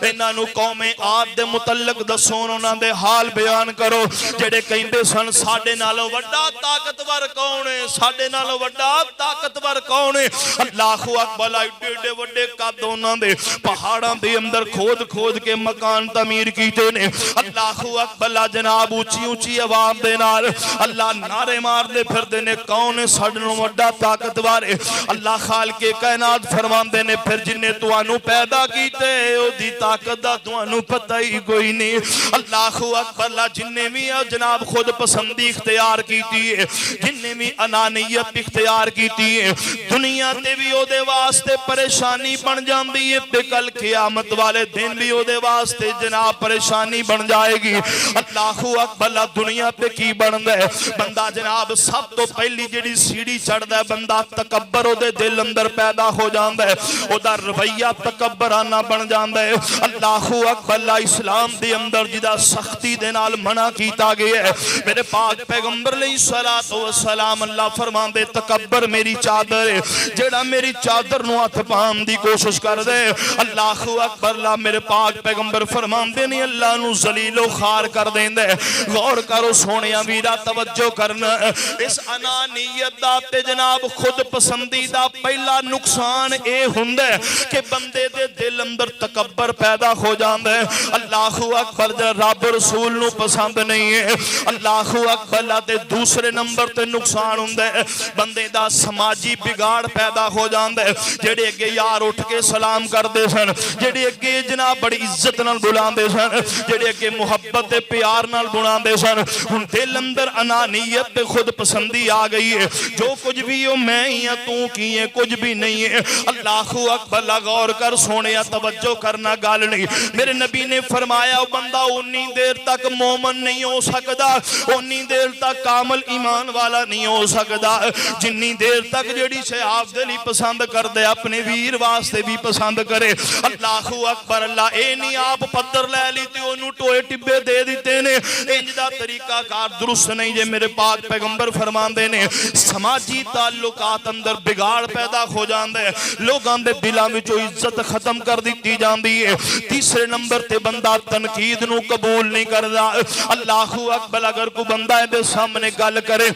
انہاں نو قوم عاد دے متعلق دسو انہاں دے حال بیان کرو جڑے کہندے سن ساڈے نالوں وڈا طاقتور کون ہے, ساڈے نالوں وڈا طاقتور کون ہے. اللہ اکبر. ایڈے ایڈے وڈے قد انہاں دے پہاڑاں دے اندر کھود کھود کے مکان تعمیر کیتے نے. اللہ اکبر. جناب اونچی اونچی آواز دے نال اللہ نعرے مار دے پھر دے نے کون ہے ساڈے نالوں وڈا طاقتور ہے. اللہ خالق کائنات فرماندے نے پھر جن تانوں پیدا کیتے او دی طاقت دا تانوں پتہ ہی کوئی نہیں. اللہ اکبر. جن بھی جناب خود پسندی اختیار کیتی ہے, جن بھی انانیت اختیار کیتی ہے, دنیا تے بھی او دے واسطے پریشانی بن جاندی ہے تے کل قیامت والے دن بھی او دے واسطے جناب پریشانی بن جائے گی. اللہ اکبر. دنیا تے کی بندا ہے بندہ جناب سب تو پہلی جڑی سیڑھی چڑھدا ہے بندہ تکبر او دے دل اندر پیدا ہو جاندا ہے, او دا رویہ تکبرانہ بن جاندا ہے. اللہ اکبر. اسلام دے اندر جدا سختی دے نال منع کیتا گیا ہے. میرے پاک پیغمبر علیہ الصلوۃ والسلام اللہ فرماندے تکبر میری چادر ہے, جڑا میری چادر نو ہاتھ پان دی کوشش کر دے اللہ اکبر. میرے پاک پیغمبر فرماندے نہیں اللہ نو ذلیل و خوار کر دیندا ہے. غور کرو سونیا ویرا توجہ کرنا. اس انانیت دا تے جناب خود پسندی دا پہلا نقصان اے ہوندا ہے کہ بندے دے دل اندر تکبر پیدا ہو جاندا ہے. اللہ اکبر. رب رسول نو پسند نہیں ہے. اللہ اکبر. تے دوسرے نمبر تے نقصان ہوندا ہے بندے دا سماجی بگاڑ پیدا ہو جاندا ہے. جڑے اگے یار اٹھ کے سلام کردے سن, جڑے اگے جناب بڑی عزت نال بلاندے سن, جڑے اگے محبت تے پیار نال بلاندے سن, ہن دل اندر انانیت تے خود پسندی آ گئی ہے. جو کچھ بھی ہو میں ہی ہاں تو کی ہے کچھ بھی نہیں ہے. اللہ اکبر. غور کر سونیا توجہ کرنا گل نہیں. میرے نبی نے فرمایا بندہ انی دیر تک مومن نہیں ہو سکتا, انی دیر تک کامل ایمان والا نہیں ہو سکتا جنی دیر تک جڑی شے آپ دے لی پسند کر دے اپنے ویر واسطے بھی پسند کرے. اللہ اکبر. اللہ اے نہیں آپ پتھر لے لی تے انہوں ٹوئے ٹبے دے دیتے نے, انج دا طریقہ کار درست نہیں جے. میرے پاک پیغمبر فرماندے نے سماجی تعلقات اندر بگاڑ پیدا ہو جاندے, لوگاں دے دلاں وچوں عزت ختم کر دتی جاندی ہے. تیسرے نمبر تے بندہ تنقید نو قبول نہیں کردا. اللہ اکبر. اگر کوئی بندہ دے سامنے گل کرے,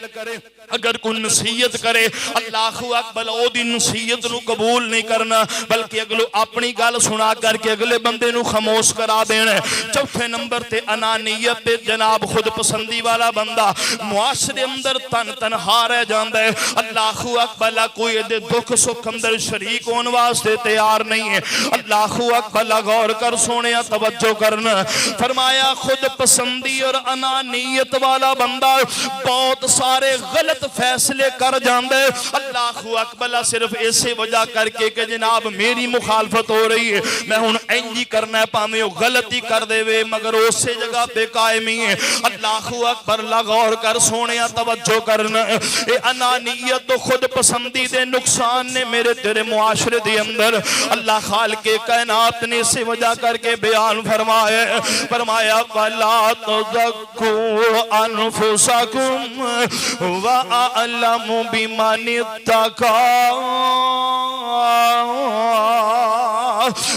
اگر کوئی نصیحت کرے اللہ اکبر او دی نصیحت نو قبول نہیں کرنا بلکہ اگلو اپنی گل سنا کر کے اگلے بندے نو خاموش کرا دینا. چوتھے نمبر تے انانیت تے جناب خود پسندی والا بندہ معاشرے اندر تنہا رہ جاندا ہے. اللہ اکبر. کوئی دے دکھ سکھ اندر شریک ہون واسطے تیار نہیں ہے. اللہ اکبر. غور کر سونیا توجہ کرنا. فرمایا خود پسندی اور انانیت والا بندہ بہت سارے غلط فیصلے کر جاندے. اللہ اکبر. صرف ایسے وجہ کر کے کہ جناب میری مخالفت ہو رہی ہے میں ہن انجی کرنا ہے پاویں غلطی کر دے وے مگر اسی جگہ پہ قائم ہی ہے. اللہ اکبر. غور کر سونیا توجہ کرنا. اے انانیت تو خود پسندی دے نقصان نے میرے تیرے معاشرے دے اندر اللہ خالق کائنات نے اسی وجہ کر کے بیان فرمایا وَلَا تُزَكُّوا أَنفُسَكُمْ وَأَعْلَمُ بِمَنِ اتَّقَىٰ.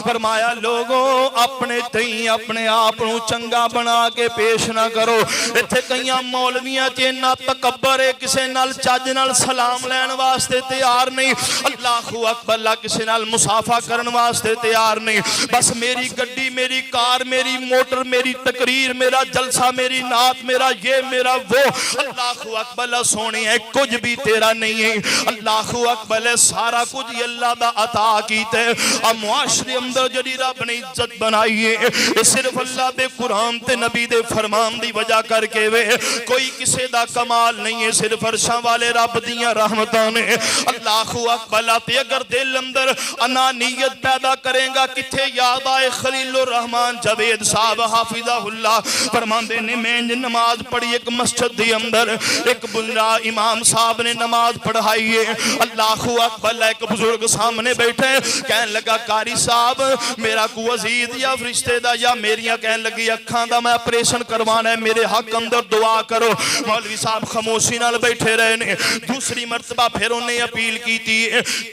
فرمایا لوگوں اپنے تئیں اپنے آپ نو چنگا بنا کے پیش نہ کرو. ایتھے کئیاں مولویاں چ نہ تکبر ہے کسے نال چج نال سلام لین واسطے تیار نہیں. اللہ اکبر. اللہ کسے نال مصافحہ کرن واسطے تیار نہیں. بس میری گڈی میری کار میری موٹر میری تقریر میرا جلسہ میری نعت میرا یہ میرا وہ. اللہ اکبر. سونے ہے کچھ بھی تیرا نہیں ہے. اللہ اکبر. سارا کچھ اللہ دا عطا کیتے. اب معاشرے اندر جڑی رب نے عزت بنائی ہے صرف اللہ دے قرآن تے نبی دے فرمان دی وجہ کر کے وے. کوئی کسے دا کمال نہیں ہے صرف عرشاں والے رب دیاں رحمتاں نے. اللہ اکبر. تے اگر دل اندر انانیت پیدا کرے گا کتھے یاد آئے خلیل الرحمن جاوید صاحب حافظہ اللہ فرماندے نے میں نماز پڑھی ایک مسجد دی اندر ایک بندہ امام صاحب نے نماز پڑھائی ہے. اللہ اکبر. ایک بزرگ سامنے بیٹھے کہنے لگا قاری صاحب میرا کو عزیز یا فرشتے دا یا میریاں کہن لگی اکھاں دا میں آپریشن کروانا ہے میرے حق اندر دعا کرو. مولوی صاحب خاموشی نال بیٹھے رہے نے. دوسری مرتبہ پھر انہیں اپیل کی تھی,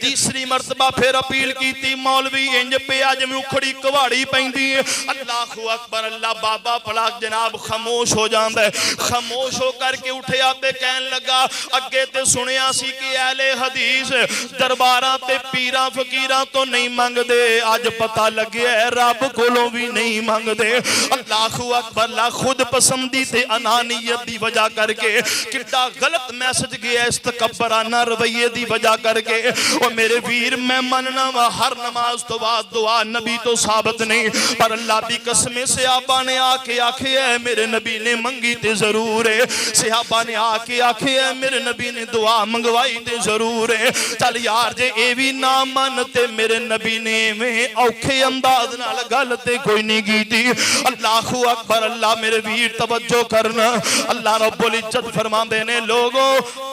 تیسری مرتبہ پھر اپیل کی تھی. مولوی انج پہ آج میں اکھڑی کواڑی پہندی ہے. اللہ اکبر اللہ. بابا پلاک جناب خاموش ہو جاندہ ہے. خاموش ہو کر کے اٹھے آتے کہن لگا اگے تے سنیا سی کہ اہل حدیث درباراں تے پیراں فقیراں تو نہیں مانگ دے, آج پتہ لگے رب کولوں بھی نہیں مانگ دے. اللہ اکبر اللہ. خود پسندی تے انانیت دی وجہ کر کے کتنا غلط میسج گیا اس تکبرانہ رویے دی وجہ کر کے. اور میرے ویر میں مننا وا ہر نماز تو بعد دعا نبی تو ثابت نہیں, پر اللہ بھی قسمیں صحابہ نے آ کے آکھے ہے میرے نبی نے منگی تے ضرور ہے. صحابہ نے آ کے آکھے ہے میرے نبی نے دعا منگوائی تے ضرور ہے. چل یار جے اے بھی نہ منتے میرے نبی نے میں اوکھے انداز نال گل تے کوئی نہیں کی تھی. اللہ اکبر اللہ. میرے ویر توجہ کرنا. اللہ رب العزت فرماندے نے لوگوں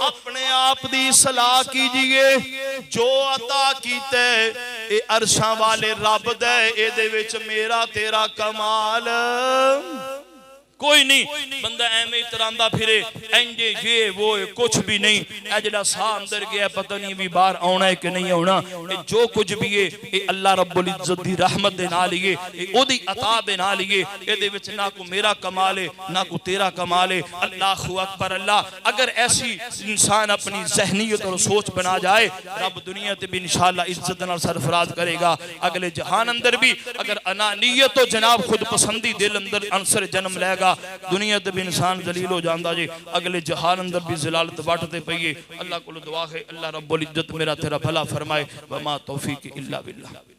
اپنے آپ دی اصلاح کیجئے, جو عطا کیتے اے عرشاں والے رب دے, اے دے وچ میرا تیرا کمال کوئی نہیں. بندہ ایمیں اتراندہ پھرے انجے یہ وہ کچھ بھی نہیں. اے جڑا سا اندر گیا پتہ نہیں بھی باہر آنا ہے کہ نہیں آنا. جو کچھ بھی ہے اے اللہ رب العزت دی رحمت دے نال ہی ہے, او دی عطا دے نال ہی ہے. اے دے وچ نہ کو میرا کمال ہے نہ کو تیرا کمال ہے. اللہ اکبر اللہ. اگر ایسی انسان اپنی ذہنیت اور سوچ بنا جائے رب دنیا تے بھی انشاءاللہ عزت نال سرفراز کرے گا. اگلے جہان اندر بھی اگر انانیت و جناب خود پسندی دل اندر عنصر جنم لے گا دنیا تے بھی انسان ذلیل ہو جاندہ جی. اگلے جہان اندر بھی ذلالت باٹتے پئیے. اللہ کو دعا ہے اللہ رب العزت میرا تیرا بھلا فرمائے. وما توفیق الا باللہ.